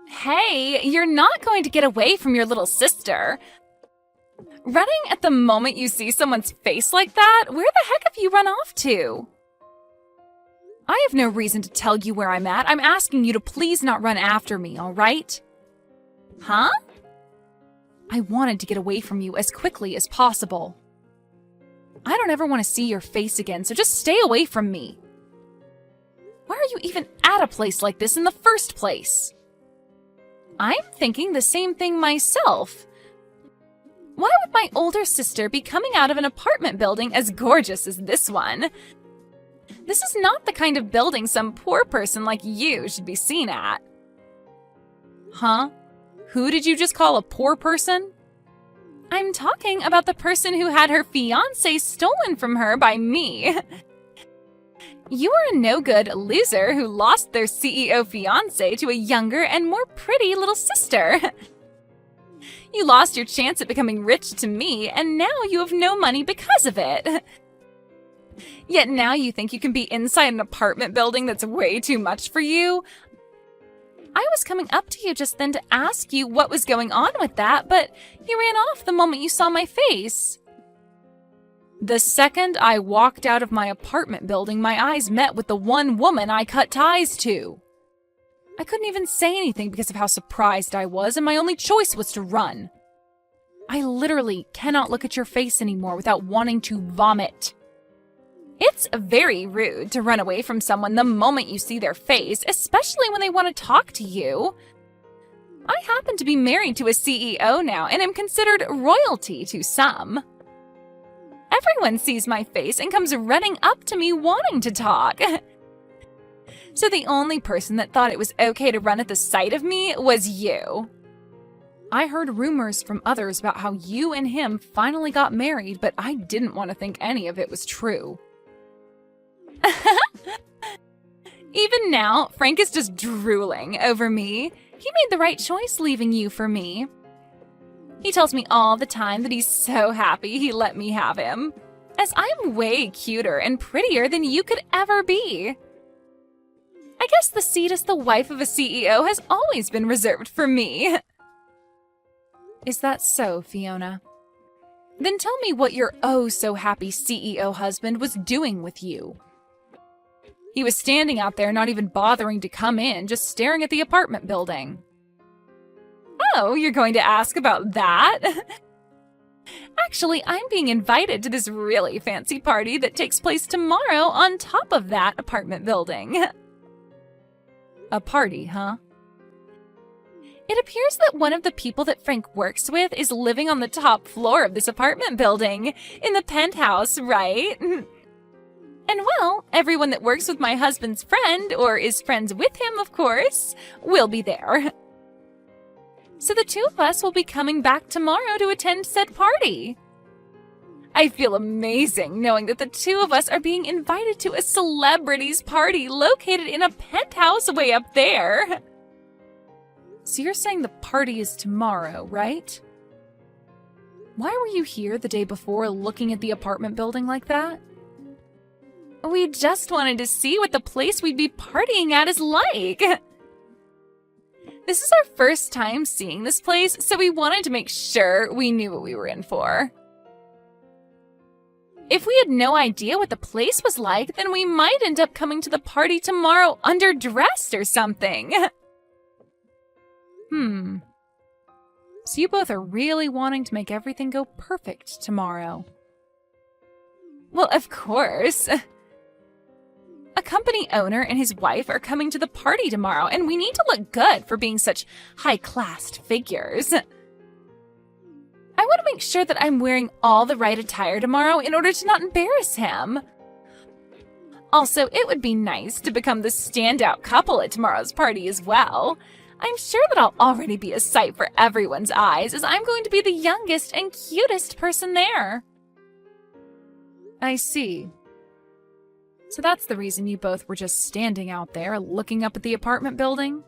Hey, you're not going to get away from your little sister. Running at the moment you see someone's face like that? Where the heck have you run off to? I have no reason to tell you where I'm at. I'm asking you to please not run after me, all right? Huh? I wanted to get away from you as quickly as possible. I don't ever want to see your face again, so just stay away from me. Why are you even at a place like this in the first place? I'm thinking the same thing myself. Why would my older sister be coming out of an apartment building as gorgeous as this one? This is not the kind of building some poor person like you should be seen at. Huh? Who did you just call a poor person? I'm talking about the person who had her fiancé stolen from her by me. You are a no-good loser who lost their CEO fiancé to a younger and more pretty little sister. You lost your chance at becoming rich to me, and now you have no money because of it. Yet now you think you can be inside an apartment building that's way too much for you? I was coming up to you just then to ask you what was going on with that, but you ran off the moment you saw my face. The second I walked out of my apartment building, my eyes met with the one woman I cut ties to. I couldn't even say anything because of how surprised I was, and my only choice was to run. I literally cannot look at your face anymore without wanting to vomit. It's very rude to run away from someone the moment you see their face, especially when they want to talk to you. I happen to be married to a CEO now and am considered royalty to some. Everyone sees my face and comes running up to me wanting to talk. So the only person that thought it was okay to run at the sight of me was you. I heard rumors from others about how you and him finally got married, but I didn't want to think any of it was true. Even now, Frank is just drooling over me. He made the right choice leaving you for me. He tells me all the time that he's so happy he let me have him, as I'm way cuter and prettier than you could ever be. I guess the seat as the wife of a CEO has always been reserved for me. Is that so, Fiona? Then tell me what your oh-so-happy CEO husband was doing with you. He was standing out there not even bothering to come in, just staring at the apartment building. Oh, you're going to ask about that? Actually, I'm being invited to this really fancy party that takes place tomorrow on top of that apartment building. A party, huh? It appears that one of the people that Frank works with is living on the top floor of this apartment building, in the penthouse, right? And well, everyone that works with my husband's friend, or is friends with him, of course, will be there. So the two of us will be coming back tomorrow to attend said party. I feel amazing knowing that the two of us are being invited to a celebrities party located in a penthouse way up there. So you're saying the party is tomorrow, right? Why were you here the day before looking at the apartment building like that? We just wanted to see what the place we'd be partying at is like. This is our first time seeing this place, so we wanted to make sure we knew what we were in for. If we had no idea what the place was like, then we might end up coming to the party tomorrow underdressed or something. So you both are really wanting to make everything go perfect tomorrow. Well, of course. A company owner and his wife are coming to the party tomorrow, and we need to look good for being such high-classed figures. I want to make sure that I'm wearing all the right attire tomorrow in order to not embarrass him. Also, it would be nice to become the standout couple at tomorrow's party as well. I'm sure that I'll already be a sight for everyone's eyes, as I'm going to be the youngest and cutest person there. I see. So that's the reason you both were just standing out there, looking up at the apartment building?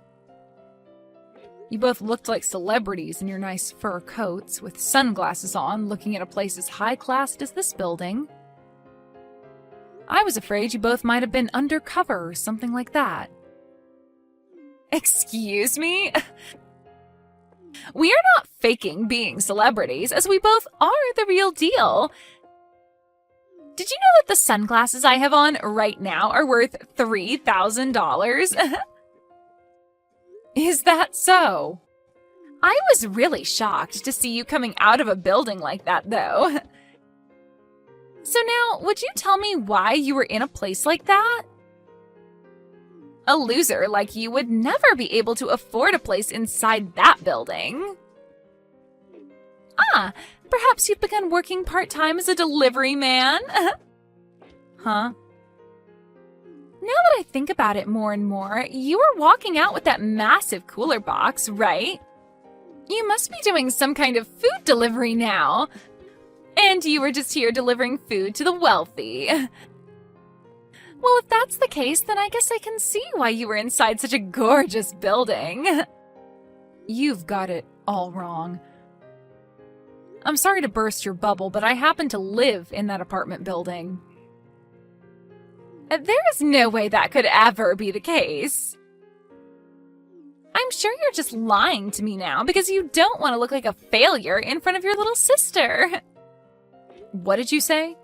You both looked like celebrities in your nice fur coats, with sunglasses on, looking at a place as high-classed as this building. I was afraid you both might have been undercover or something like that. Excuse me? We are not faking being celebrities, as we both are the real deal. Did you know that the sunglasses I have on right now are worth $3,000? Is that so? I was really shocked to see you coming out of a building like that, though. So now, would you tell me why you were in a place like that? A loser like you would never be able to afford a place inside that building. Ah, perhaps you've begun working part-time as a delivery man? Huh? Now that I think about it more and more, you were walking out with that massive cooler box, right? You must be doing some kind of food delivery now. And you were just here delivering food to the wealthy. Well, if that's the case, then I guess I can see why you were inside such a gorgeous building. You've got it all wrong. I'm sorry to burst your bubble, but I happen to live in that apartment building. There is no way that could ever be the case. I'm sure you're just lying to me now because you don't want to look like a failure in front of your little sister. What did you say?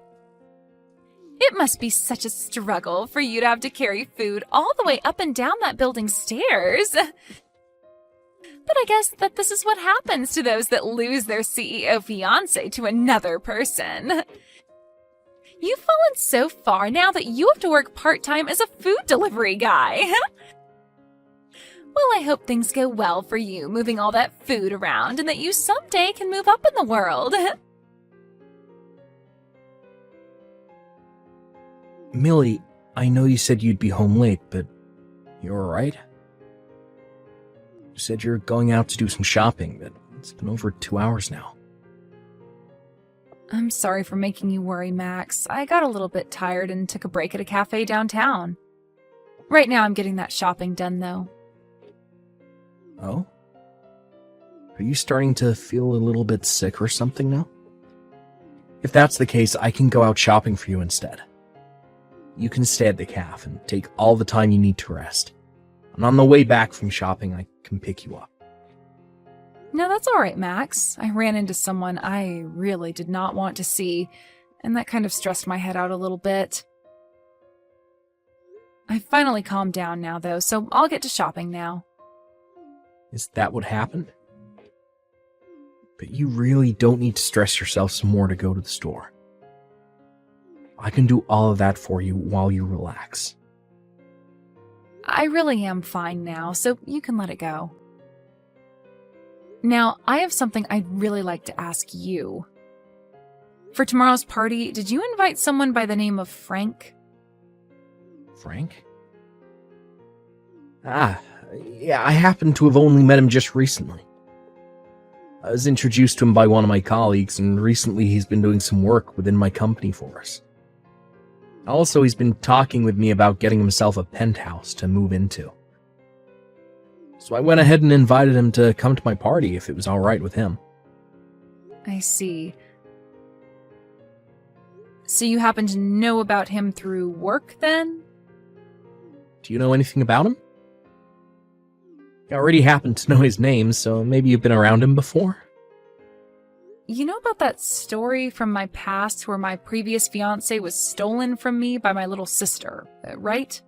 It must be such a struggle for you to have to carry food all the way up and down that building's stairs. But I guess that this is what happens to those that lose their CEO fiancé to another person. You've fallen so far now that you have to work part-time as a food delivery guy. Well, I hope things go well for you moving all that food around and that you someday can move up in the world. Millie, I know you said you'd be home late, but you're alright? You said you're going out to do some shopping, but it's been over 2 hours now. I'm sorry for making you worry, Max. I got a little bit tired and took a break at a cafe downtown. Right now I'm getting that shopping done, though. Oh? Are you starting to feel a little bit sick or something now? If that's the case, I can go out shopping for you instead. You can stay at the cafe and take all the time you need to rest. And on the way back from shopping, I can pick you up. No, that's all right, Max. I ran into someone I really did not want to see, and that kind of stressed my head out a little bit. I finally calmed down now, though, so I'll get to shopping now. Is that what happened? But you really don't need to stress yourself some more to go to the store. I can do all of that for you while you relax. I really am fine now, so you can let it go. Now, I have something I'd really like to ask you. For tomorrow's party, did you invite someone by the name of Frank? Frank? Yeah, I happen to have only met him just recently. I was introduced to him by one of my colleagues, and recently he's been doing some work within my company for us. Also, he's been talking with me about getting himself a penthouse to move into. So I went ahead and invited him to come to my party if it was alright with him. I see. So you happen to know about him through work, then? Do you know anything about him? I already happen to know his name, so maybe you've been around him before? You know about that story from my past where my previous fiancé was stolen from me by my little sister, right?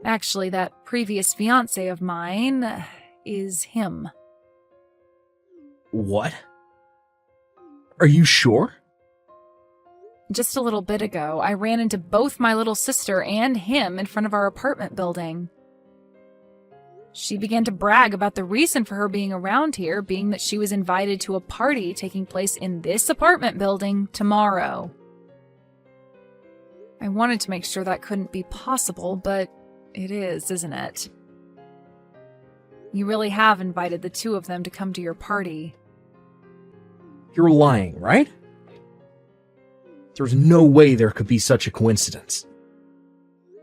Actually, that previous fiancé of mine is him. What? Are you sure? Just a little bit ago, I ran into both my little sister and him in front of our apartment building. She began to brag about the reason for her being around here being that she was invited to a party taking place in this apartment building tomorrow. I wanted to make sure that couldn't be possible, but it is, isn't it? You really have invited the two of them to come to your party. You're lying, right? There's no way there could be such a coincidence.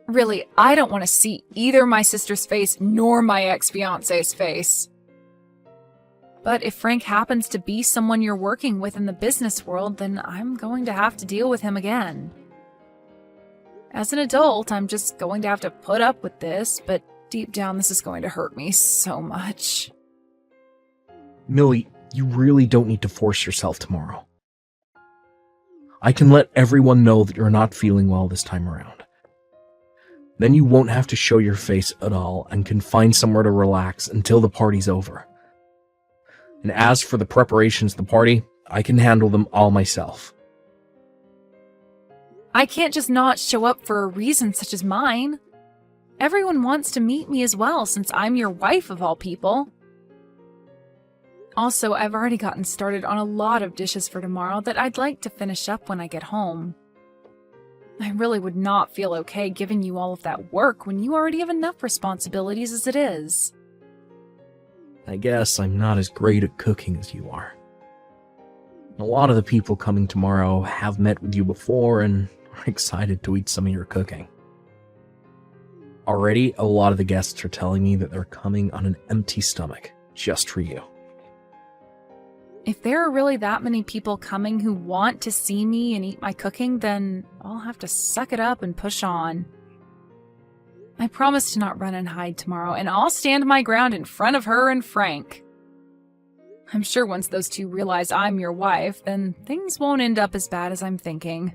Really, I don't want to see either my sister's face nor my ex-fiancé's face. But if Frank happens to be someone you're working with in the business world, then I'm going to have to deal with him again. As an adult, I'm just going to have to put up with this, but Deep down, this is going to hurt me so much. Millie, you really don't need to force yourself tomorrow. I can let everyone know that you're not feeling well this time around. Then you won't have to show your face at all and can find somewhere to relax until the party's over. And as for the preparations of the party, I can handle them all myself. I can't just not show up for a reason such as mine. Everyone wants to meet me as well, since I'm your wife of all people. Also, I've already gotten started on a lot of dishes for tomorrow that I'd like to finish up when I get home. I really would not feel okay giving you all of that work when you already have enough responsibilities as it is. I guess I'm not as great at cooking as you are. A lot of the people coming tomorrow have met with you before and are excited to eat some of your cooking. Already, a lot of the guests are telling me that they're coming on an empty stomach, just for you. If there are really that many people coming who want to see me and eat my cooking, then I'll have to suck it up and push on. I promise to not run and hide tomorrow, and I'll stand my ground in front of her and Frank. I'm sure once those two realize I'm your wife, then things won't end up as bad as I'm thinking.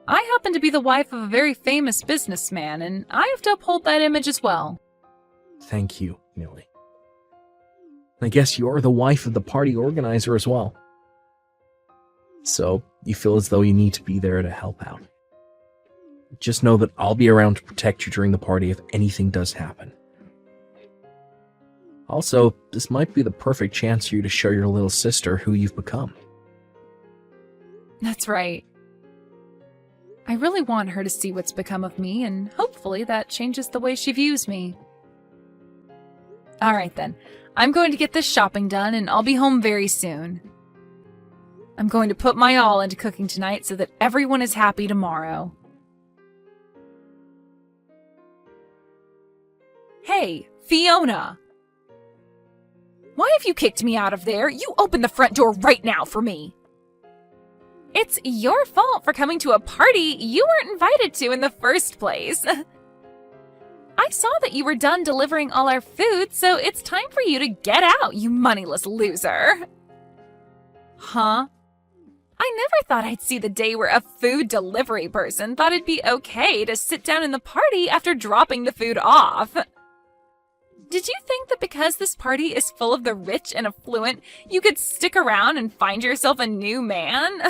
I happen to be the wife of a very famous businessman, and I have to uphold that image as well. Thank you, Millie. I guess you're the wife of the party organizer as well. So, you feel as though you need to be there to help out. Just know that I'll be around to protect you during the party if anything does happen. Also, this might be the perfect chance for you to show your little sister who you've become. That's right. I really want her to see what's become of me, and hopefully that changes the way she views me. Alright then, I'm going to get this shopping done, and I'll be home very soon. I'm going to put my all into cooking tonight so that everyone is happy tomorrow. Hey, Fiona! Why have you kicked me out of there? You open the front door right now for me! It's your fault for coming to a party you weren't invited to in the first place. I saw that you were done delivering all our food, so it's time for you to get out, you moneyless loser. Huh? I never thought I'd see the day where a food delivery person thought it'd be okay to sit down in the party after dropping the food off. Did you think that because this party is full of the rich and affluent, you could stick around and find yourself a new man?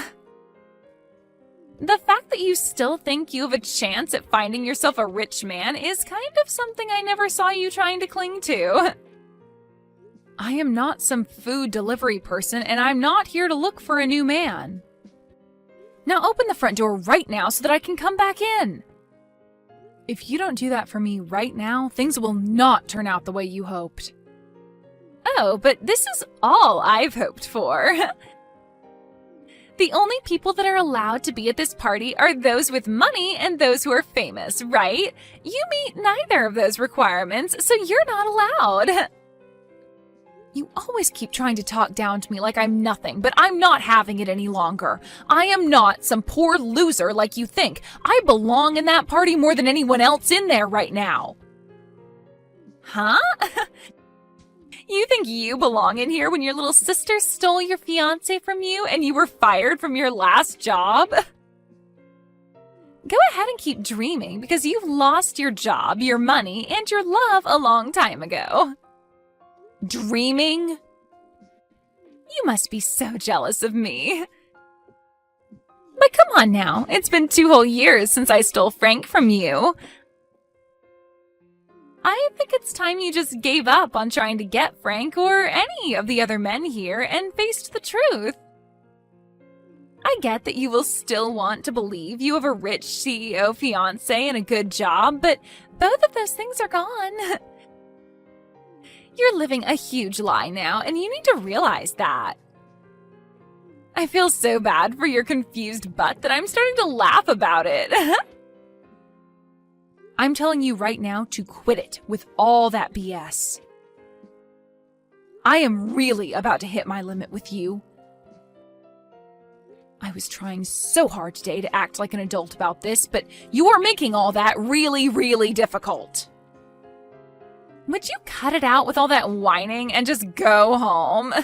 The fact that you still think you have a chance at finding yourself a rich man is kind of something I never saw you trying to cling to. I am not some food delivery person, and I'm not here to look for a new man. Now open the front door right now so that I can come back in. If you don't do that for me right now, things will not turn out the way you hoped. Oh, but this is all I've hoped for. The only people that are allowed to be at this party are those with money and those who are famous, right? You meet neither of those requirements, so you're not allowed. You always keep trying to talk down to me like I'm nothing, but I'm not having it any longer. I am not some poor loser like you think. I belong in that party more than anyone else in there right now. Huh? You think you belong in here when your little sister stole your fiancé from you and you were fired from your last job? Go ahead and keep dreaming because you've lost your job, your money, and your love a long time ago. Dreaming? You must be so jealous of me. But come on now, it's been 2 whole years since I stole Frank from you. I think it's time you just gave up on trying to get Frank or any of the other men here and faced the truth. I get that you will still want to believe you have a rich CEO fiancé and a good job, but both of those things are gone. You're living a huge lie now, and you need to realize that. I feel so bad for your confused butt that I'm starting to laugh about it. I'm telling you right now to quit it with all that BS. I am really about to hit my limit with you. I was trying so hard today to act like an adult about this, but you are making all that really, really difficult. Would you cut it out with all that whining and just go home?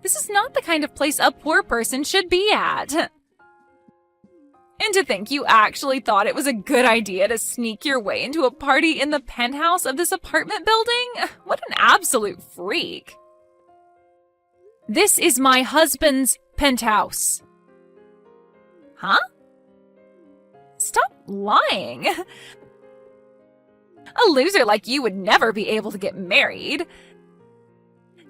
This is not the kind of place a poor person should be at. And to think you actually thought it was a good idea to sneak your way into a party in the penthouse of this apartment building? What an absolute freak. This is my husband's penthouse. Huh? Stop lying. A loser like you would never be able to get married.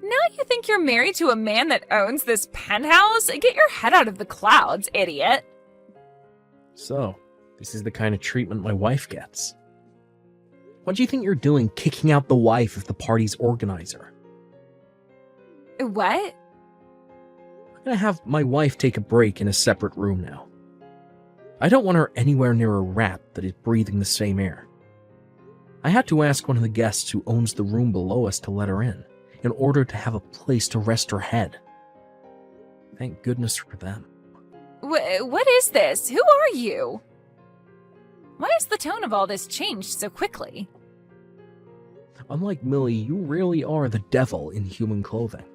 Now you think you're married to a man that owns this penthouse? Get your head out of the clouds, idiot. So, this is the kind of treatment my wife gets. What do you think you're doing kicking out the wife of the party's organizer? What? I'm gonna have my wife take a break in a separate room now. I don't want her anywhere near a rat that is breathing the same air. I had to ask one of the guests who owns the room below us to let her in order to have a place to rest her head. Thank goodness for them. What is this? Who are you? Why has the tone of all this changed so quickly? Unlike Millie, you really are the devil in human clothing.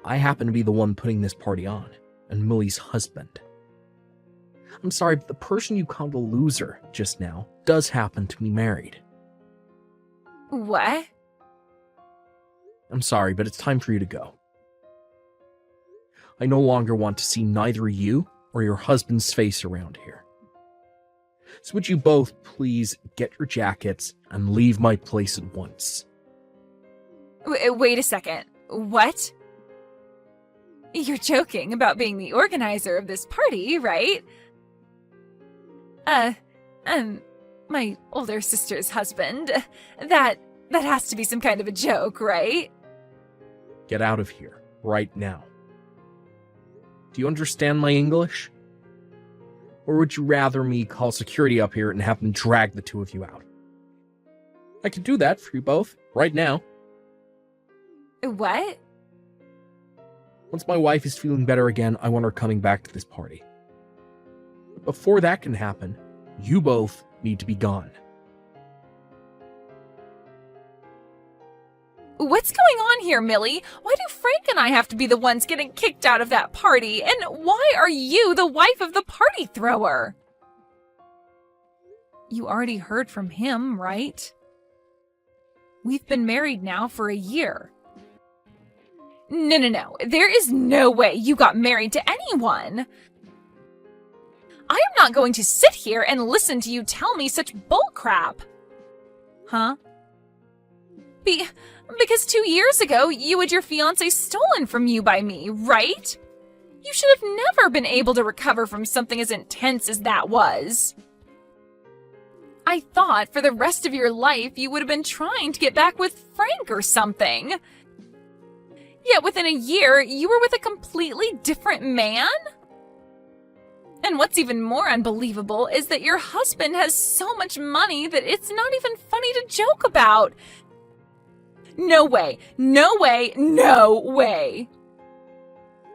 I happen to be the one putting this party on, and Millie's husband. I'm sorry, but the person you called a loser just now does happen to be married. What? I'm sorry, but it's time for you to go. I no longer want to see neither you or your husband's face around here. So would you both please get your jackets and leave my place at once? Wait a second. What? You're joking about being the organizer of this party, right? My older sister's husband. That has to be some kind of a joke, right? Get out of here, right now. Do you understand my English? Or would you rather me call security up here and have them drag the two of you out? I could do that for you both, right now. What? Once my wife is feeling better again, I want her coming back to this party. But before that can happen, you both need to be gone. What's going on here, Millie? Why do Frank and I have to be the ones getting kicked out of that party? And why are you the wife of the party thrower? You already heard from him, right? We've been married now for a year. No. There is no way you got married to anyone. I am not going to sit here and listen to you tell me such bullcrap. Huh? Because 2 years ago, you had your fiancé stolen from you by me, right? You should have never been able to recover from something as intense as that was. I thought for the rest of your life you would have been trying to get back with Frank or something. Yet within a year, you were with a completely different man? And what's even more unbelievable is that your husband has so much money that it's not even funny to joke about. No way.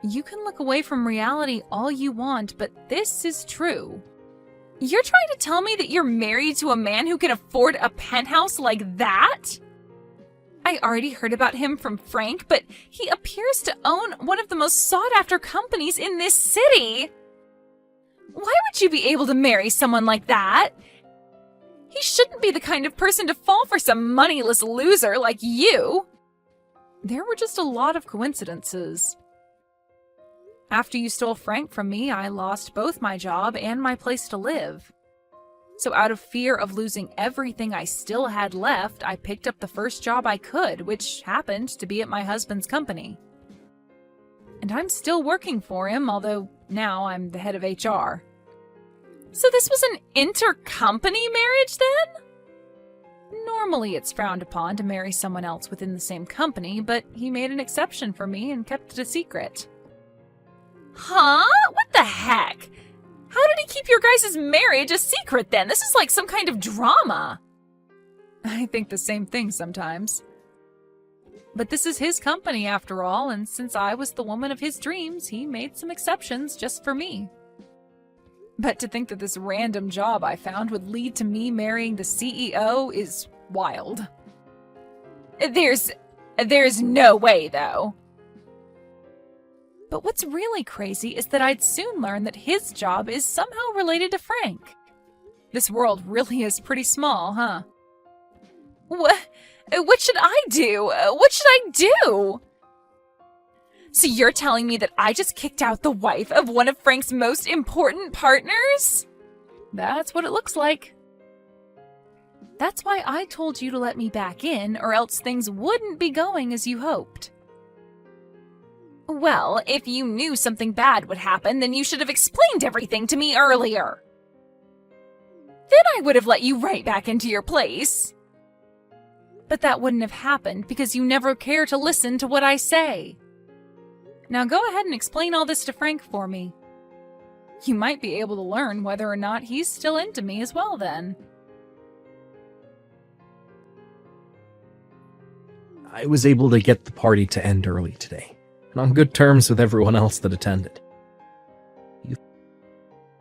You can look away from reality all you want, but this is true. You're trying to tell me that you're married to a man who can afford a penthouse like that? I already heard about him from Frank, but he appears to own one of the most sought-after companies in this city. Why would you be able to marry someone like that? He shouldn't be the kind of person to fall for some moneyless loser like you. There were just a lot of coincidences. After you stole Frank from me, I lost both my job and my place to live. So out of fear of losing everything I still had left, I picked up the first job I could, which happened to be at my husband's company. And I'm still working for him, although now I'm the head of HR. So this was an intercompany marriage then? Normally it's frowned upon to marry someone else within the same company, but he made an exception for me and kept it a secret. Huh? What the heck? How did he keep your guys' marriage a secret then? This is like some kind of drama. I think the same thing sometimes. But this is his company after all, and since I was the woman of his dreams, he made some exceptions just for me. But to think that this random job I found would lead to me marrying the CEO is wild. There's no way, though. But what's really crazy is that I'd soon learn that his job is somehow related to Frank. This world really is pretty small, huh? What should I do? What should I do? So you're telling me that I just kicked out the wife of one of Frank's most important partners? That's what it looks like. That's why I told you to let me back in, or else things wouldn't be going as you hoped. Well, if you knew something bad would happen, then you should have explained everything to me earlier. Then I would have let you right back into your place. But that wouldn't have happened because you never care to listen to what I say. Now go ahead and explain all this to Frank for me. You might be able to learn whether or not he's still into me as well then. I was able to get the party to end early today, and on good terms with everyone else that attended. You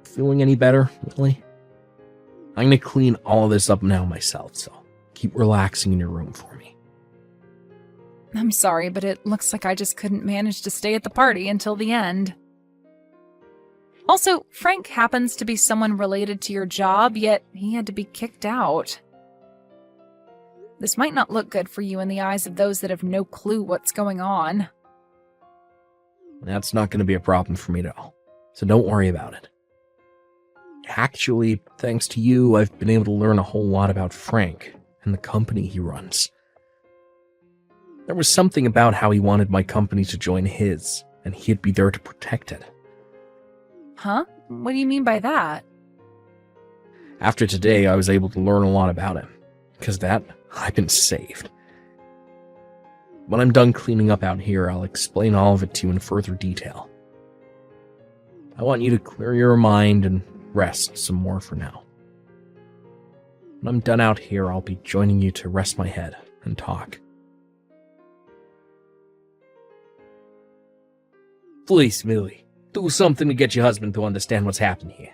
feeling any better, Lily? I'm gonna clean all of this up now myself, so keep relaxing in your room for me. I'm sorry, but it looks like I just couldn't manage to stay at the party until the end. Also, Frank happens to be someone related to your job, yet he had to be kicked out. This might not look good for you in the eyes of those that have no clue what's going on. That's not going to be a problem for me at all, so don't worry about it. Actually, thanks to you, I've been able to learn a whole lot about Frank and the company he runs. There was something about how he wanted my company to join his, and he'd be there to protect it. Huh? What do you mean by that? After today, I was able to learn a lot about him. Because of that, I've been saved. When I'm done cleaning up out here, I'll explain all of it to you in further detail. I want you to clear your mind and rest some more for now. When I'm done out here, I'll be joining you to rest my head and talk. Please, Millie, do something to get your husband to understand what's happening here.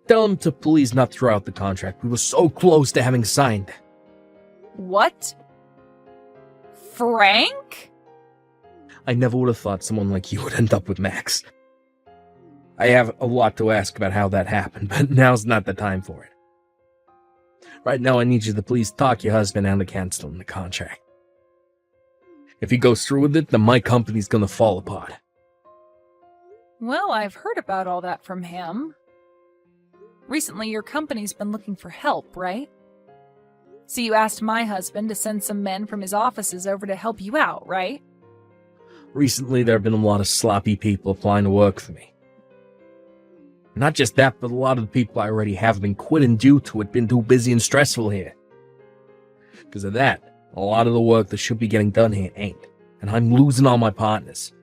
Tell him to please not throw out the contract. We were so close to having signed. What? Frank? I never would have thought someone like you would end up with Max. I have a lot to ask about how that happened, but now's not the time for it. Right now, I need you to please talk your husband out of canceling the contract. If he goes through with it, then my company's gonna fall apart. Well, I've heard about all that from him. Recently, your company's been looking for help, right? So you asked my husband to send some men from his offices over to help you out, right? Recently, there have been a lot of sloppy people applying to work for me. Not just that, but a lot of the people I already have been quitting due to it being too busy and stressful here. Because of that, a lot of the work that should be getting done here ain't, and I'm losing all my partners.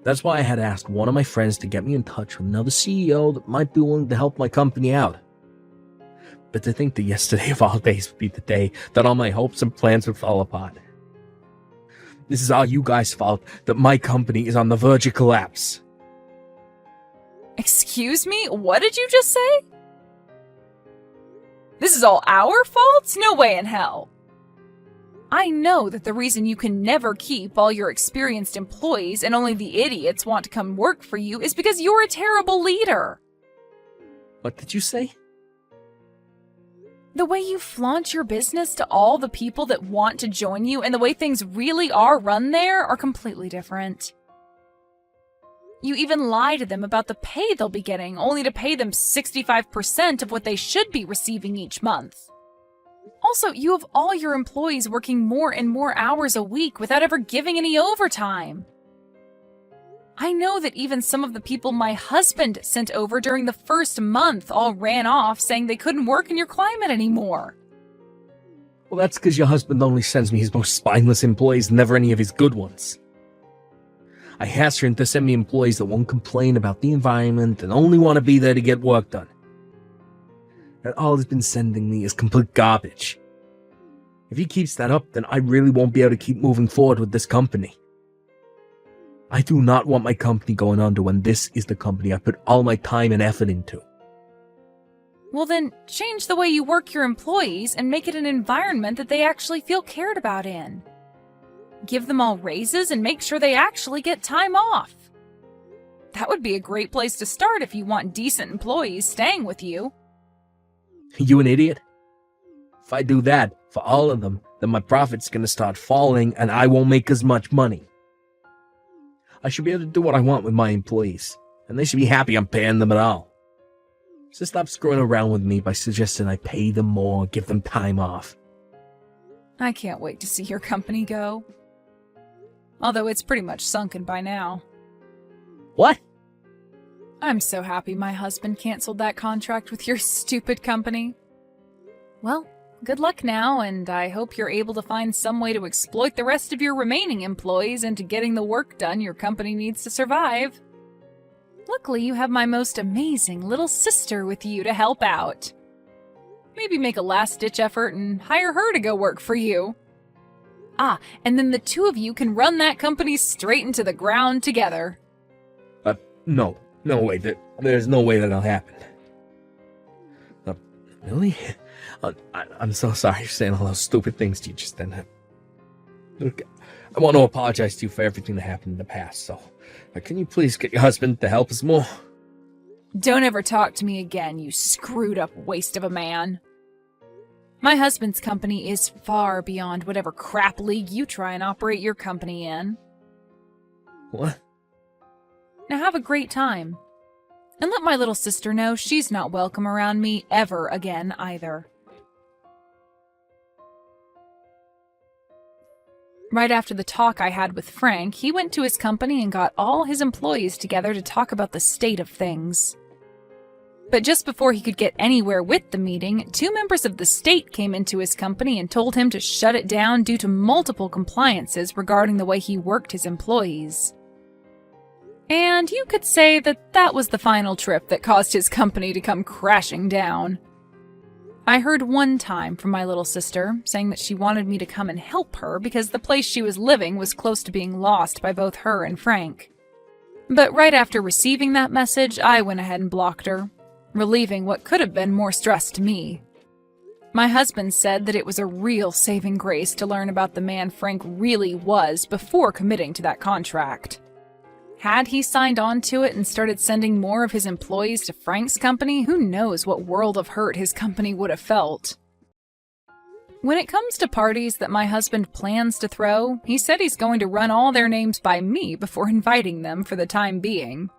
That's why I had asked one of my friends to get me in touch with another CEO that might be willing to help my company out. But to think that yesterday of all days would be the day that all my hopes and plans would fall apart. This is all you guys' fault that my company is on the verge of collapse. Excuse me? What did you just say? This is all our fault? No way in hell. I know that the reason you can never keep all your experienced employees and only the idiots want to come work for you is because you're a terrible leader. What did you say? The way you flaunt your business to all the people that want to join you and the way things really are run there are completely different. You even lie to them about the pay they'll be getting, only to pay them 65% of what they should be receiving each month. Also, you have all your employees working more and more hours a week without ever giving any overtime. I know that even some of the people my husband sent over during the first month all ran off saying they couldn't work in your climate anymore. Well, that's because your husband only sends me his most spineless employees, never any of his good ones. I asked him to send me employees that won't complain about the environment and only want to be there to get work done. And all he's been sending me is complete garbage. If he keeps that up, then I really won't be able to keep moving forward with this company. I do not want my company going under when this is the company I put all my time and effort into. Well then, change the way you work your employees and make it an environment that they actually feel cared about in. Give them all raises and make sure they actually get time off. That would be a great place to start if you want decent employees staying with you. You an idiot? If I do that for all of them, then my profit's gonna start falling and I won't make as much money. I should be able to do what I want with my employees, and they should be happy I'm paying them at all. So stop screwing around with me by suggesting I pay them more, give them time off. I can't wait to see your company go. Although it's pretty much sunken by now. What? I'm so happy my husband canceled that contract with your stupid company. Well, good luck now, and I hope you're able to find some way to exploit the rest of your remaining employees into getting the work done your company needs to survive. Luckily, you have my most amazing little sister with you to help out. Maybe make a last-ditch effort and hire her to go work for you. Ah, and then the two of you can run that company straight into the ground together. No way. There's no way that'll happen. Really? I'm so sorry for saying all those stupid things to you just then. Look, I want to apologize to you for everything that happened in the past, so can you please get your husband to help us more? Don't ever talk to me again, you screwed-up waste of a man. My husband's company is far beyond whatever crap league you try and operate your company in. What? Now have a great time. And let my little sister know she's not welcome around me ever again either. Right after the talk I had with Frank, he went to his company and got all his employees together to talk about the state of things. But just before he could get anywhere with the meeting, 2 members of the state came into his company and told him to shut it down due to multiple compliances regarding the way he worked his employees. And you could say that that was the final trip that caused his company to come crashing down. I heard one time from my little sister saying that she wanted me to come and help her because the place she was living was close to being lost by both her and Frank. But right after receiving that message, I went ahead and blocked her, relieving what could have been more stress to me. My husband said that it was a real saving grace to learn about the man Frank really was before committing to that contract. Had he signed on to it and started sending more of his employees to Frank's company, who knows what world of hurt his company would have felt. When it comes to parties that my husband plans to throw, he said he's going to run all their names by me before inviting them for the time being.